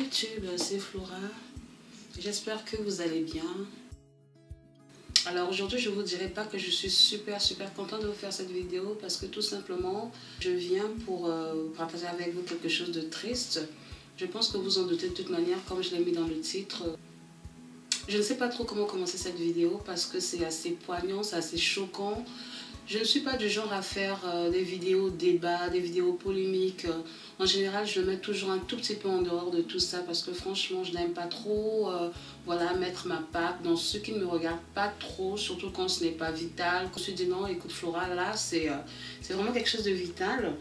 YouTube, c'est Flora. J'espère que vous allez bien. Alors aujourd'hui, je ne vous dirai pas que je suis super contente de vous faire cette vidéo parce que tout simplement, je viens pour partager avec vous quelque chose de triste. Je pense que vous en doutez de toute manière, comme je l'ai mis dans le titre. Je ne sais pas trop comment commencer cette vidéo parce que c'est assez poignant, c'est assez choquant. Je ne suis pas du genre à faire des vidéos débats, des vidéos polémiques. En général, je me mets toujours un tout petit peu en dehors de tout ça parce que franchement, je n'aime pas trop voilà, mettre ma patte dans ce qui ne me regarde pas trop, surtout quand ce n'est pas vital. Quand je me suis dit non, écoute Flora, là, c'est vraiment quelque chose de vital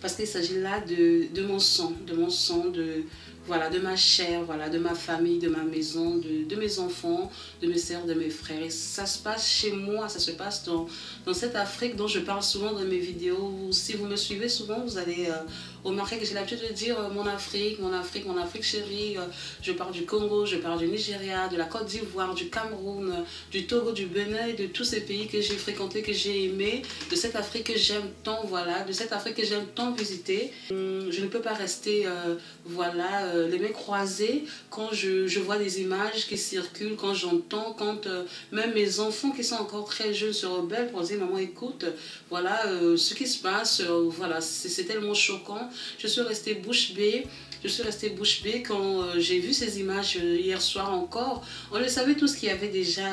parce qu'il s'agit là de mon sang, voilà, de ma chair, voilà, de ma famille, de ma maison, de mes enfants, de mes sœurs, de mes frères. Et ça se passe chez moi, ça se passe dans cette Afrique dont je parle souvent dans mes vidéos. Si vous me suivez souvent, vous allez remarquer que j'ai l'habitude de dire mon Afrique chérie. Je parle du Congo, je parle du Nigeria, de la Côte d'Ivoire, du Cameroun, du Togo, du Bénin et de tous ces pays que j'ai fréquentés, que j'ai aimés, de cette Afrique que j'aime tant, voilà, de cette Afrique que j'aime tant visiter. Je ne peux pas rester, voilà, les mains croisées quand je vois des images qui circulent, quand j'entends, quand même mes enfants qui sont encore très jeunes se rebellent pour dire maman écoute, voilà ce qui se passe, voilà, c'est tellement choquant. Je suis restée bouche bée. Quand j'ai vu ces images hier soir encore. On le savait tous qu'il y avait déjà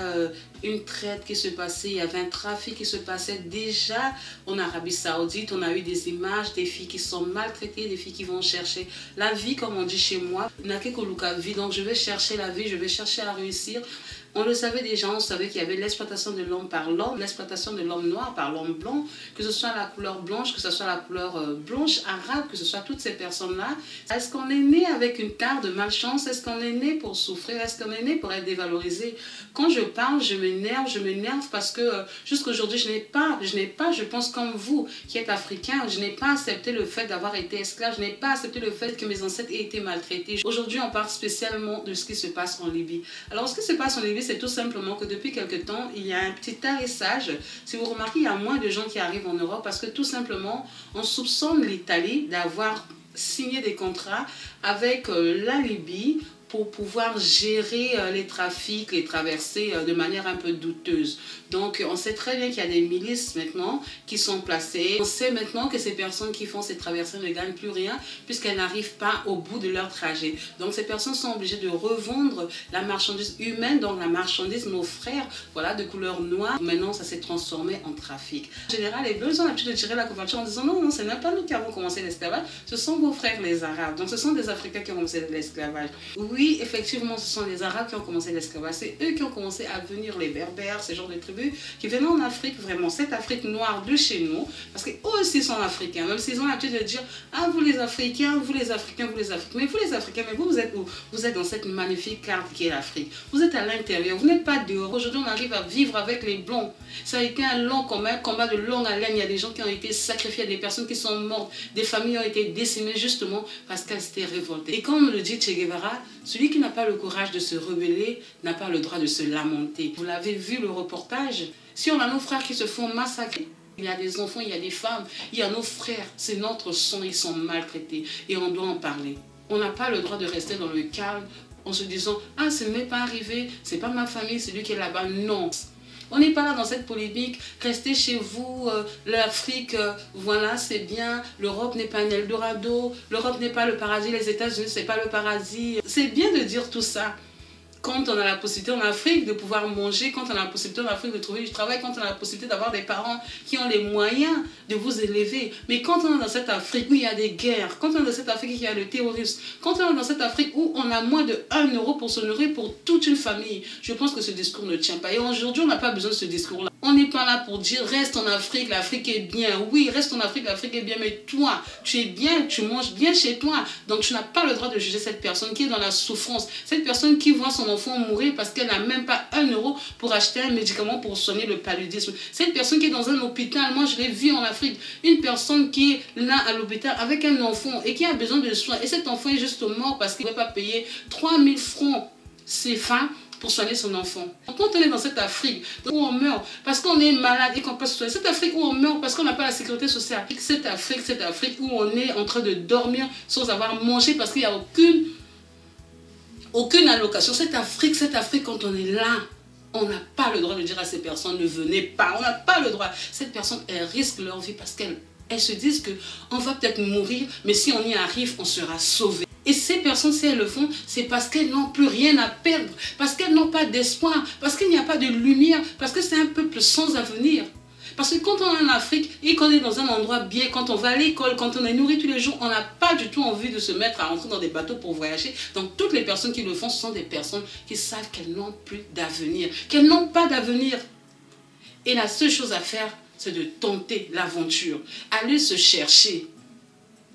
une traite qui se passait, il y avait un trafic qui se passait déjà en Arabie Saoudite. On a eu des images, des filles qui sont maltraitées, des filles qui vont chercher la vie, comme on dit chez moi. Vie. Donc je vais chercher la vie, je vais chercher à réussir. On le savait déjà, on savait qu'il y avait l'exploitation de l'homme par l'homme, l'exploitation de l'homme noir par l'homme blanc, que ce soit la couleur blanche, que ce soit la couleur blanche arabe, que ce soit toutes ces personnes-là. Est-ce qu'on est né avec une part de malchance? Est-ce qu'on est né pour souffrir? Est-ce qu'on est né pour être dévalorisé? Quand je parle, je m'énerve parce que jusqu'aujourd'hui, je pense comme vous qui êtes africain, je n'ai pas accepté le fait d'avoir été esclave, je n'ai pas accepté le fait que mes ancêtres aient été maltraités. Aujourd'hui, on parle spécialement de ce qui se passe en Libye. Alors, ce qui se passe en Libye, c'est tout simplement que depuis quelque temps, il y a un petit tarissage. Si vous remarquez, il y a moins de gens qui arrivent en Europe parce que tout simplement, on soupçonne l'Italie d'avoir signé des contrats avec la Libye pour pouvoir gérer les trafics, les traversées de manière un peu douteuse. Donc, on sait très bien qu'il y a des milices maintenant qui sont placées. On sait maintenant que ces personnes qui font ces traversées ne gagnent plus rien puisqu'elles n'arrivent pas au bout de leur trajet. Donc, ces personnes sont obligées de revendre la marchandise humaine, donc la marchandise, nos frères, voilà, de couleur noire. Maintenant, ça s'est transformé en trafic. En général, les Bleus ont l'habitude de tirer la couverture en disant non, ce n'est pas nous qui avons commencé l'esclavage, ce sont vos frères les Arabes. Donc, ce sont des Africains qui ont commencé l'esclavage. Oui, effectivement, ce sont les Arabes qui ont commencé l'esclavage. C'est eux qui ont commencé à venir, les Berbères, ces genres de tribus qui venaient en Afrique, vraiment, cette Afrique noire de chez nous, parce qu'eux aussi sont africains, même s'ils ont l'habitude de dire ah, vous les Africains, vous les Africains, vous les Africains. Mais vous les Africains, mais vous êtes où? Vous êtes dans cette magnifique carte qui est l'Afrique. Vous êtes à l'intérieur, vous n'êtes pas dehors. Aujourd'hui, on arrive à vivre avec les Blancs. Ça a été un long combat, un combat de longue haleine. Il y a des gens qui ont été sacrifiés, des personnes qui sont mortes, des familles ont été décimées justement parce qu'elles s'étaient révoltées. Et comme le dit Che Guevara, celui qui n'a pas le courage de se rebeller n'a pas le droit de se lamenter. Vous l'avez vu le reportage? Si on a nos frères qui se font massacrer, il y a des enfants, il y a des femmes, il y a nos frères, c'est notre sang, ils sont maltraités et on doit en parler. On n'a pas le droit de rester dans le calme en se disant « Ah, ce n'est pas arrivé, c'est pas ma famille, c'est lui qui est là-bas. » Non. On n'est pas là dans cette polémique, restez chez vous, l'Afrique, voilà, c'est bien, l'Europe n'est pas un Eldorado, l'Europe n'est pas le paradis, les États-Unis, c'est pas le paradis. C'est bien de dire tout ça. Quand on a la possibilité en Afrique de pouvoir manger, quand on a la possibilité en Afrique de trouver du travail, quand on a la possibilité d'avoir des parents qui ont les moyens de vous élever. Mais quand on est dans cette Afrique où il y a des guerres, quand on est dans cette Afrique où il y a le terrorisme, quand on est dans cette Afrique où on a moins de 1 euro pour se nourrir pour toute une famille, je pense que ce discours ne tient pas. Et aujourd'hui, on n'a pas besoin de ce discours-là. On n'est pas là pour dire reste en Afrique, l'Afrique est bien. Oui, reste en Afrique, l'Afrique est bien, mais toi, tu es bien, tu manges bien chez toi. Donc tu n'as pas le droit de juger cette personne qui est dans la souffrance, cette personne qui voit son enfant mourir parce qu'elle n'a même pas 1 euro pour acheter un médicament pour soigner le paludisme. Cette personne qui est dans un hôpital, moi je l'ai vu en Afrique, une personne qui est là à l'hôpital avec un enfant et qui a besoin de soins. Et cet enfant est juste mort parce qu'il ne peut pas payer 3000 francs CFA pour soigner son enfant. Quand on est dans cette Afrique où on meurt parce qu'on est malade et qu'on peut se soigner, cette Afrique où on meurt parce qu'on n'a pas la sécurité sociale, cette Afrique où on est en train de dormir sans avoir mangé parce qu'il n'y a aucune aucune allocation. Cette Afrique, quand on est là, on n'a pas le droit de dire à ces personnes ne venez pas. On n'a pas le droit. Cette personne, elle risque leur vie parce qu'elles se disent qu'on va peut-être mourir, mais si on y arrive, on sera sauvé. Et ces personnes, si elles le font, c'est parce qu'elles n'ont plus rien à perdre, parce qu'elles n'ont pas d'espoir, parce qu'il n'y a pas de lumière, parce que c'est un peuple sans avenir. Parce que quand on est en Afrique et qu'on est dans un endroit bien, quand on va à l'école, quand on est nourri tous les jours, on n'a pas du tout envie de se mettre à rentrer dans des bateaux pour voyager. Donc toutes les personnes qui le font, ce sont des personnes qui savent qu'elles n'ont plus d'avenir, qu'elles n'ont pas d'avenir. Et la seule chose à faire, c'est de tenter l'aventure, aller se chercher.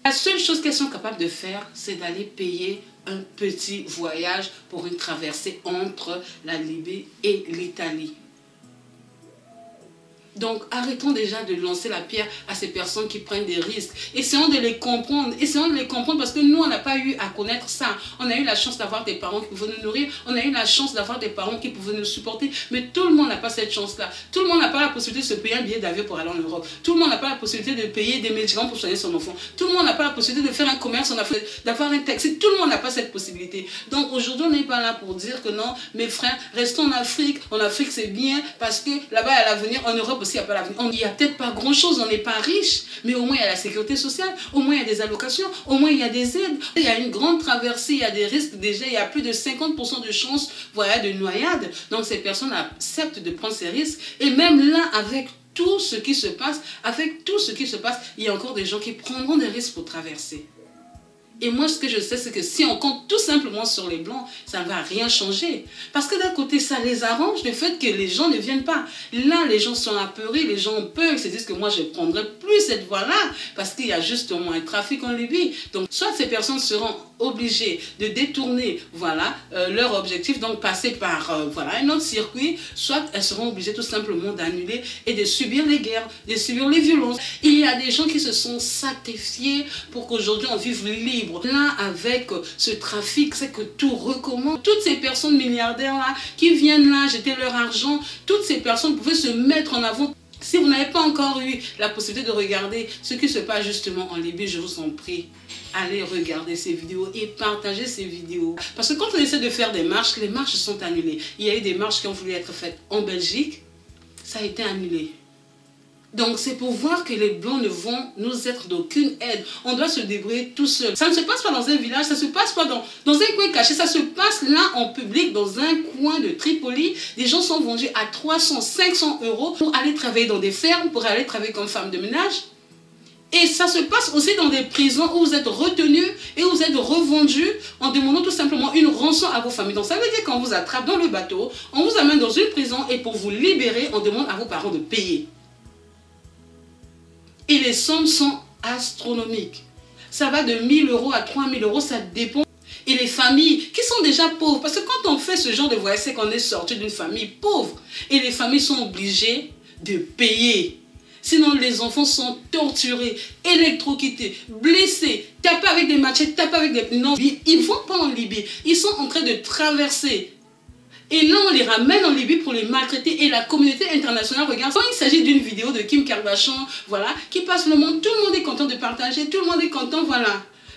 La seule chose qu'elles sont capables de faire, c'est d'aller payer un petit voyage pour une traversée entre la Libye et l'Italie. Donc, arrêtons déjà de lancer la pierre à ces personnes qui prennent des risques. Essayons de les comprendre. Essayons de les comprendre parce que nous, on n'a pas eu à connaître ça. On a eu la chance d'avoir des parents qui pouvaient nous nourrir. On a eu la chance d'avoir des parents qui pouvaient nous supporter. Mais tout le monde n'a pas cette chance-là. Tout le monde n'a pas la possibilité de se payer un billet d'avion pour aller en Europe. Tout le monde n'a pas la possibilité de payer des médicaments pour soigner son enfant. Tout le monde n'a pas la possibilité de faire un commerce en Afrique, d'avoir un taxi. Tout le monde n'a pas cette possibilité. Donc, aujourd'hui, on n'est pas là pour dire que non, mes frères, restons en Afrique. En Afrique, c'est bien parce que là-bas, à l'avenir, en Europe aussi, il n'y a pas l'avenir. Il n'y a peut-être pas grand-chose, on n'est pas riche, mais au moins il y a la sécurité sociale, au moins il y a des allocations, au moins il y a des aides. Il y a une grande traversée, il y a des risques déjà, il y a plus de 50% de chances de noyade. Donc ces personnes acceptent de prendre ces risques. Et même là, avec tout ce qui se passe, il y a encore des gens qui prendront des risques pour traverser. Et moi, ce que je sais, c'est que si on compte tout simplement sur les Blancs, ça ne va rien changer. Parce que d'un côté, ça les arrange, le fait que les gens ne viennent pas. Là, les gens sont apeurés, les gens ont peur, ils se disent que moi, je ne prendrai plus cette voie-là, parce qu'il y a justement un trafic en Libye. Donc, soit ces personnes seront obligées de détourner leur objectif, donc passer par un autre circuit, soit elles seront obligées tout simplement d'annuler et de subir les guerres, de subir les violences. Il y a des gens qui se sont sacrifiés pour qu'aujourd'hui on vive libre. Là, avec ce trafic, c'est que tout recommence. Toutes ces personnes milliardaires-là qui viennent là jeter leur argent, toutes ces personnes pouvaient se mettre en avant. Si vous n'avez pas encore eu la possibilité de regarder ce qui se passe justement en Libye, je vous en prie, allez regarder ces vidéos et partagez ces vidéos. Parce que quand on essaie de faire des marches, les marches sont annulées. Il y a eu des marches qui ont voulu être faites en Belgique, ça a été annulé. Donc c'est pour voir que les Blancs ne vont nous être d'aucune aide. On doit se débrouiller tout seul. Ça ne se passe pas dans un village, ça ne se passe pas dans un coin caché, ça se passe là en public, dans un coin de Tripoli. Les gens sont vendus à 300, 500 € pour aller travailler dans des fermes, pour aller travailler comme femme de ménage. Et ça se passe aussi dans des prisons où vous êtes retenus et où vous êtes revendus en demandant tout simplement une rançon à vos familles. Donc ça veut dire qu'on vous attrape dans le bateau, on vous amène dans une prison et pour vous libérer, on demande à vos parents de payer. Et les sommes sont astronomiques. Ça va de 1 000 € à 3 000 €, ça dépend. Et les familles qui sont déjà pauvres, parce que quand on fait ce genre de voyage, c'est qu'on est sorti d'une famille pauvre. Et les familles sont obligées de payer. Sinon, les enfants sont torturés, électrocutés, blessés, tapés avec des machettes, tapés avec des... Non, ils ne vont pas en Libye. Ils sont en train de traverser. Et là, on les ramène en Libye pour les maltraiter. Et la communauté internationale regarde. Quand il s'agit d'une vidéo de Kim Kardashian, qui passe le monde, tout le monde est content de partager, tout le monde est content,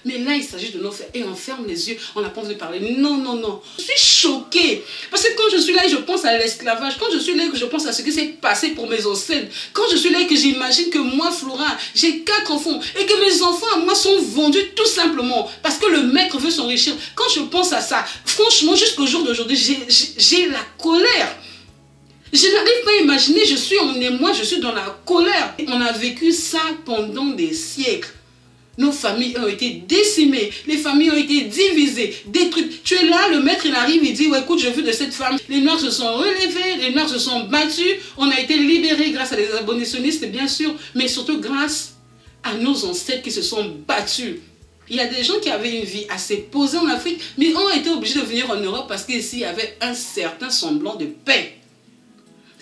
Mais là, il s'agit de nos faits. Et on ferme les yeux, on n'a pas envie de parler. Non, non, non. Je suis choquée. Parce que quand je suis là et je pense à l'esclavage, quand je suis là et que je pense à ce qui s'est passé pour mes ancêtres, quand je suis là et que j'imagine que moi, Flora, j'ai 4 enfants et que mes enfants à moi sont vendus tout simplement parce que le maître veut s'enrichir. Quand je pense à ça, franchement, jusqu'au jour d'aujourd'hui, j'ai la colère. Je n'arrive pas à imaginer, je suis en émoi, je suis dans la colère. On a vécu ça pendant des siècles. Nos familles ont été décimées, les familles ont été divisées, détruites. Tu es là, le maître il arrive, il dit ouais, écoute, je veux de cette femme. Les Noirs se sont relevés, les Noirs se sont battus, on a été libérés grâce à des abolitionnistes bien sûr, mais surtout grâce à nos ancêtres qui se sont battus. Il y a des gens qui avaient une vie assez posée en Afrique, mais ont été obligés de venir en Europe parce qu'ici il y avait un certain semblant de paix.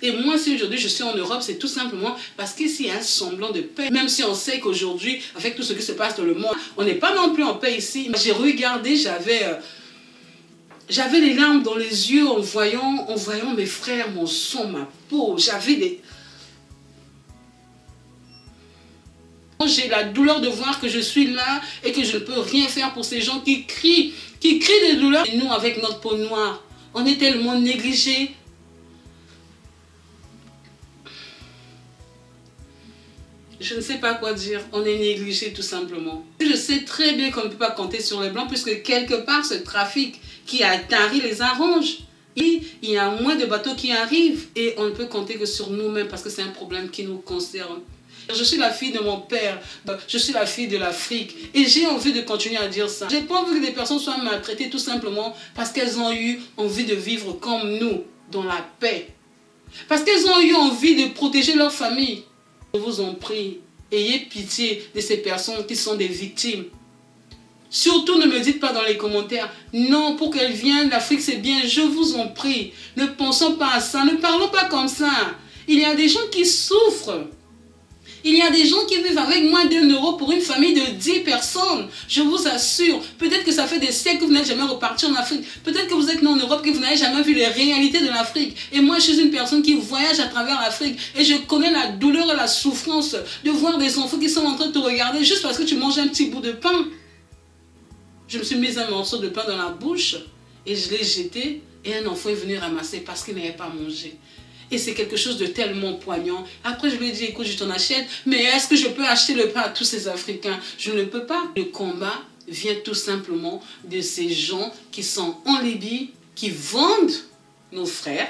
Et moi, si aujourd'hui je suis en Europe, c'est tout simplement parce qu'ici il y a un semblant de paix. Même si on sait qu'aujourd'hui, avec tout ce qui se passe dans le monde, on n'est pas non plus en paix ici. J'ai regardé, j'avais les larmes dans les yeux en voyant mes frères, mon sang, ma peau. j'ai la douleur de voir que je suis là et que je ne peux rien faire pour ces gens qui crient de douleur. Et nous, avec notre peau noire, on est tellement négligés. Je ne sais pas quoi dire, on est négligé tout simplement. Je sais très bien qu'on ne peut pas compter sur les Blancs puisque quelque part ce trafic qui a tari les arrange. Il y a moins de bateaux qui arrivent et on ne peut compter que sur nous-mêmes parce que c'est un problème qui nous concerne. Je suis la fille de mon père, je suis la fille de l'Afrique et j'ai envie de continuer à dire ça. J'ai pas envie que des personnes soient maltraitées tout simplement parce qu'elles ont eu envie de vivre comme nous, dans la paix. Parce qu'elles ont eu envie de protéger leur famille. Je vous en prie, ayez pitié de ces personnes qui sont des victimes. Surtout ne me dites pas dans les commentaires, non, pour qu'elles viennent, l'Afrique c'est bien, je vous en prie. Ne pensons pas à ça, ne parlons pas comme ça. Il y a des gens qui souffrent. Il y a des gens qui vivent avec moins d'1 € pour une famille de 10 personnes. Je vous assure. Peut-être que ça fait des siècles que vous n'êtes jamais reparti en Afrique. Peut-être que vous êtes né en Europe et que vous n'avez jamais vu les réalités de l'Afrique. Et moi, je suis une personne qui voyage à travers l'Afrique. Et je connais la douleur et la souffrance de voir des enfants qui sont en train de te regarder juste parce que tu manges un petit bout de pain. Je me suis mis un morceau de pain dans la bouche et je l'ai jeté. Et un enfant est venu ramasser parce qu'il n'avait pas mangé. Et c'est quelque chose de tellement poignant. Après, je lui ai dit, écoute, je t'en achète. Mais est-ce que je peux acheter le pain à tous ces Africains? Je ne peux pas. Le combat vient tout simplement de ces gens qui sont en Libye, qui vendent nos frères,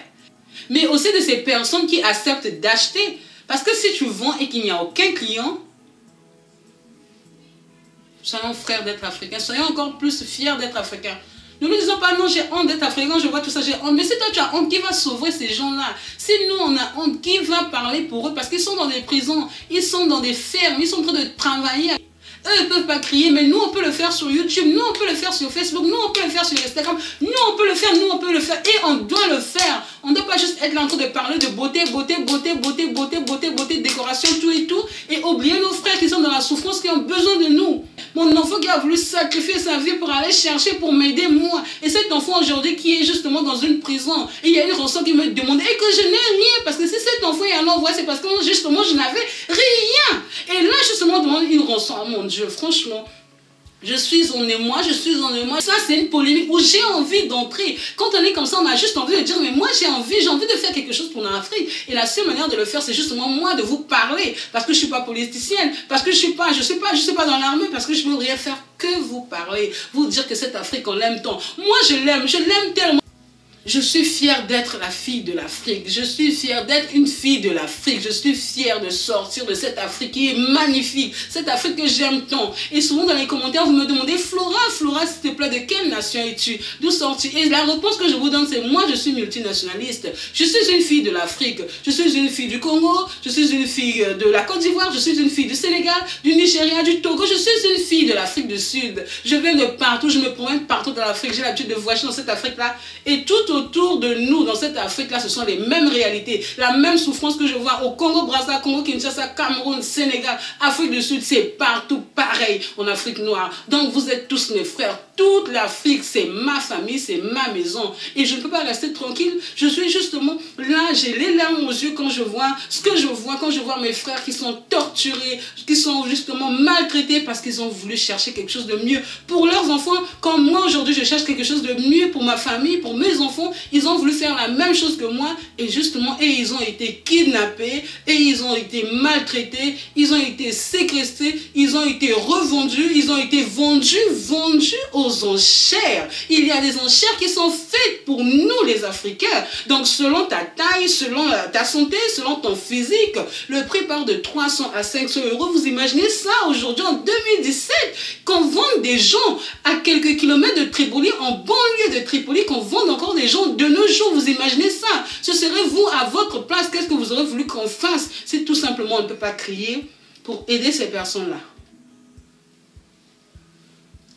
mais aussi de ces personnes qui acceptent d'acheter. Parce que si tu vends et qu'il n'y a aucun client, soyons frères d'être africains, soyons encore plus fiers d'être africains. Ne nous disons pas, non, j'ai honte d'être africain, je vois tout ça, j'ai honte. Mais si toi tu as honte, qui va sauver ces gens-là? Si nous on a honte, qui va parler pour eux? Parce qu'ils sont dans des prisons, ils sont dans des fermes, ils sont en train de travailler. Eux, ils ne peuvent pas crier, mais nous, on peut le faire sur YouTube, nous, on peut le faire sur Facebook, nous, on peut le faire sur Instagram, nous, on peut le faire, nous, on peut le faire, et on doit le faire. On ne doit pas juste être là en train de parler de beauté, beauté, beauté, beauté, beauté, beauté, beauté, décoration, tout et tout, et oublier nos frères qui sont dans la souffrance, qui ont besoin de nous. Mon enfant qui a voulu sacrifier sa vie pour aller chercher, pour m'aider, moi. Et cet enfant aujourd'hui qui est justement dans une prison, et il y a une rançon qui me demande, et que je n'ai rien, parce que si cet enfant est à l'envoi, c'est parce que justement, je n'avais rien. Et là, justement, demande une rançon à mon Dieu, franchement. Je suis en émoi, je suis en émoi. Ça, c'est une polémique où j'ai envie d'entrer. Quand on est comme ça, on a juste envie de dire, mais moi, j'ai envie de faire quelque chose pour l'Afrique. Et la seule manière de le faire, c'est justement moi de vous parler. Parce que je ne suis pas politicienne, parce que je suis pas dans l'armée, parce que je ne veux rien faire que vous parler. Vous dire que cette Afrique, on l'aime tant. Moi, je l'aime tellement. Je suis fière d'être la fille de l'Afrique. Je suis fière d'être une fille de l'Afrique. Je suis fière de sortir de cette Afrique qui est magnifique. Cette Afrique que j'aime tant. Et souvent dans les commentaires, vous me demandez, Flora, s'il te plaît, de quelle nation es-tu? D'où sors-tu? Et la réponse que je vous donne, c'est moi, je suis multinationaliste. Je suis une fille de l'Afrique. Je suis une fille du Congo. Je suis une fille de la Côte d'Ivoire. Je suis une fille du Sénégal, du Nigeria, du Togo. Je suis une fille de l'Afrique du Sud. Je viens de partout. Je me promène partout dans l'Afrique. J'ai l'habitude de voyager dans cette Afrique-là. Et tout autour de nous, dans cette Afrique-là, ce sont les mêmes réalités, la même souffrance que je vois au Congo, Brazzaville, Congo, Kinshasa, Cameroun, Sénégal, Afrique du Sud, c'est partout pareil en Afrique noire. Donc vous êtes tous mes frères. Toute l'Afrique, c'est ma famille, c'est ma maison. Et je ne peux pas rester tranquille. Je suis justement là, j'ai les larmes aux yeux quand je vois ce que je vois, quand je vois mes frères qui sont torturés, qui sont justement maltraités parce qu'ils ont voulu chercher quelque chose de mieux pour leurs enfants. Comme moi, aujourd'hui, je cherche quelque chose de mieux pour ma famille, pour mes enfants. Ils ont voulu faire la même chose que moi et justement, ils ont été kidnappés et ils ont été maltraités, ils ont été séquestrés, ils ont été revendus, ils ont été vendus aux enchères. Il y a des enchères qui sont faites pour nous les Africains. Donc selon ta taille, selon ta santé, selon ton physique, le prix part de 300 à 500 euros. Vous imaginez ça aujourd'hui en 2017, qu'on vende des gens à quelques kilomètres de Tripoli, en banlieue de Tripoli, qu'on vende encore des gens de nos jours. Vous imaginez ça? Ce serait vous à votre place. Qu'est-ce que vous aurez voulu qu'on fasse? C'est tout simplement, on ne peut pas crier pour aider ces personnes-là.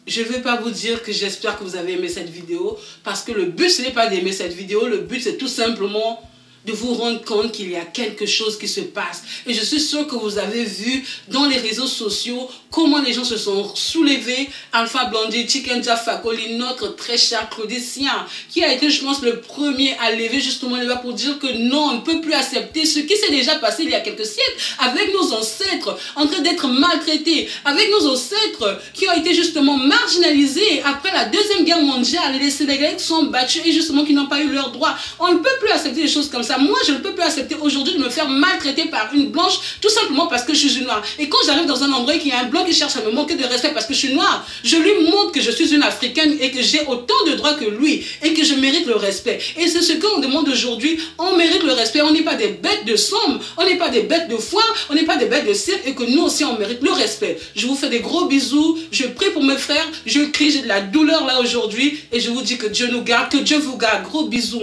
Je ne vais pas vous dire que j'espère que vous avez aimé cette vidéo, parce que le but, ce n'est pas d'aimer cette vidéo, le but, c'est tout simplement de vous rendre compte qu'il y a quelque chose qui se passe. Et je suis sûre que vous avez vu dans les réseaux sociaux comment les gens se sont soulevés. Alpha Blondy, Chicken Jafakoli, notre très cher Claudicien, qui a été, je pense, le premier à lever justement les bras pour dire que non, on ne peut plus accepter ce qui s'est déjà passé il y a quelques siècles avec nos ancêtres en train d'être maltraités, avec nos ancêtres qui ont été justement marginalisés après la Deuxième Guerre mondiale, et les Sénégalais qui sont battus et justement qui n'ont pas eu leurs droits. On ne peut plus accepter des choses comme ça. Moi, je ne peux plus accepter aujourd'hui de me faire maltraiter par une blanche tout simplement parce que je suis noire. Et quand j'arrive dans un endroit et qu'il y a un blanc qui cherche à me manquer de respect parce que je suis noire, je lui montre que je suis une africaine et que j'ai autant de droits que lui et que je mérite le respect. Et c'est ce qu'on demande aujourd'hui. On mérite le respect. On n'est pas des bêtes de somme, on n'est pas des bêtes de foin, on n'est pas des bêtes de cirque, et que nous aussi on mérite le respect. Je vous fais des gros bisous. Je prie pour mes frères. Je crie, j'ai de la douleur là aujourd'hui et je vous dis que Dieu nous garde, que Dieu vous garde. Gros bisous.